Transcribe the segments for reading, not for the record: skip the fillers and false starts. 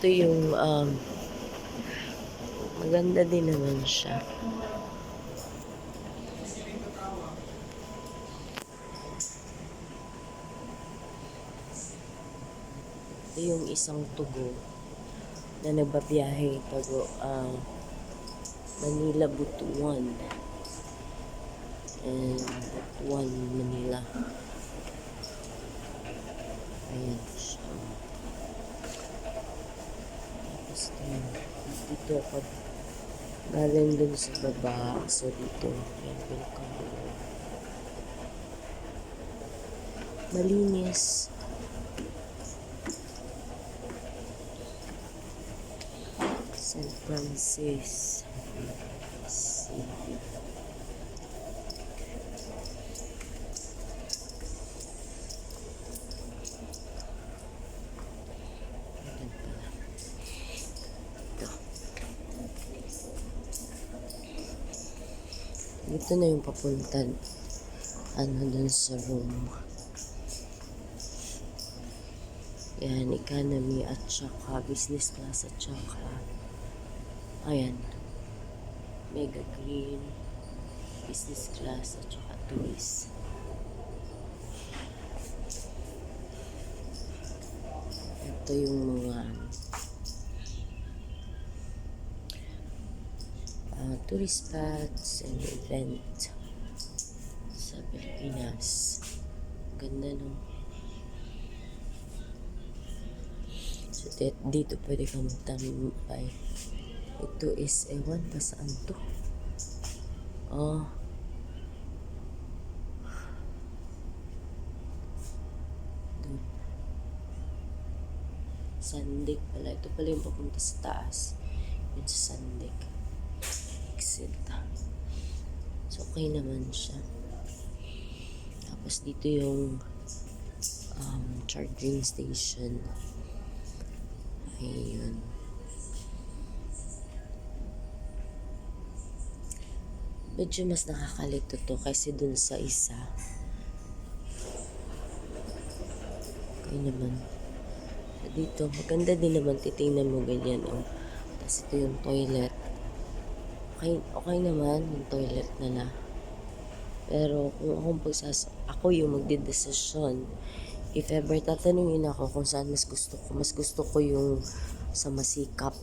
Ito yung maganda din naman siya. Ito yung isang tugo na nagbabiyahe tago Manila, Butuan. And Butuan, Manila. Ayan siya. Tapos dito pag galing dun sa baba. So dito, ayan, welcome. Malinis. San Francisco City. Ito na yung papuntan dun sa room. Yan, economy at saka business class at saka ayan, mega green, business class at saka tourist. Ito yung mga tourist spots and event sa Pilipinas. Ganda, no? So dito pwede kang magtambay. Ito is ewan pa saan to. Dun. Sandik pala. Ito pala yung papunta sa taas. Yun sa Sandik. Exit. So okay naman siya. Tapos dito yung charging station. Ayun. Medyo mas nakakalito to kasi dun sa isa. Okay naman. So dito, maganda din naman. Titingnan mo ganyan. Tapos ito yung toilet. Okay naman yung toilet na. Pero kung ako yung magdedesisyon, if ever tatanungin ako kung saan mas gusto ko yung sa masikap.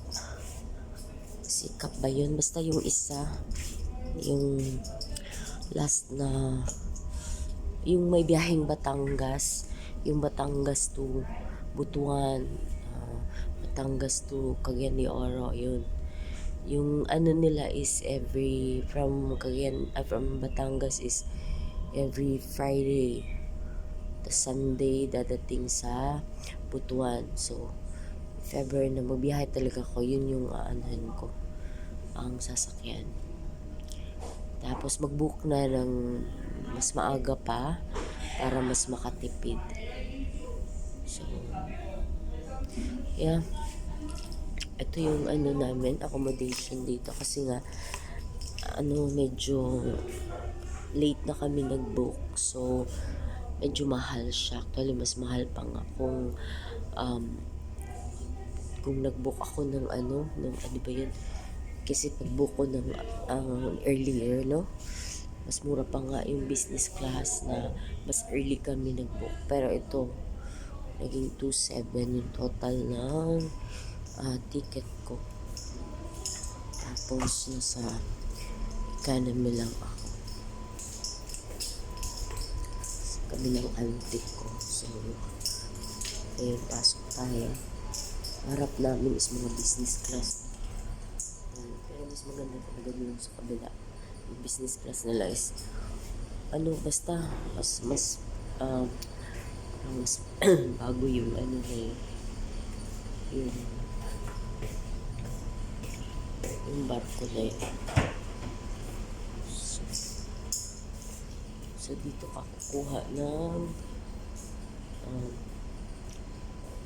Sikap ba yun? Basta yung isa, yung last na, yung may biyaheng Batangas, yung Batangas to Butuan, Batangas to Cagayan de Oro, yun. Yung ano nila is from Batangas is every Friday. The Sunday dadating sa Butuan. So if ever na magbiyahe talaga ko, yun yung aanahan ko, ang sasakyan. Tapos mag-book na ng mas maaga pa para mas makatipid. So yeah, ito yung namin, accommodation dito kasi nga medyo late na kami nag-book. So medyo mahal siya. Actually, mas mahal pa nga kung nag-book ako ng ano ba yun? Kasi pag-book ko ng earlier, no? Mas mura pa nga yung business class na mas early kami nag-book. Pero ito, naging 2,700 yung total ng ticket ko. Tapos, nasa economy lang ako. Sa kabilang auntie ko. So, ayun, pasok tayo. Harap namin is mga business class. Pero mas maganda talaga dun sa kabila. Yung business class nila is basta mas bago yung yung barko na yun. So dito ka kukuha ng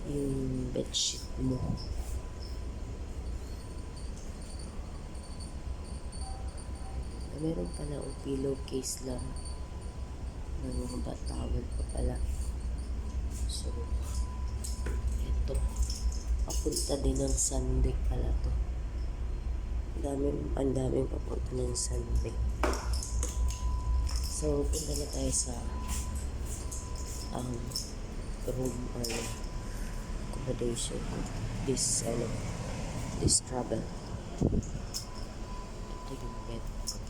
yung bedsheet mo. Meron pala ang pillowcase lang ng mga towel pa pala. So ito, Punta din ng Sunday pala to. Ang daming papunta ng Sunday. So, punta na tayo sa room or accommodation. This travel. Ito yung bed ko.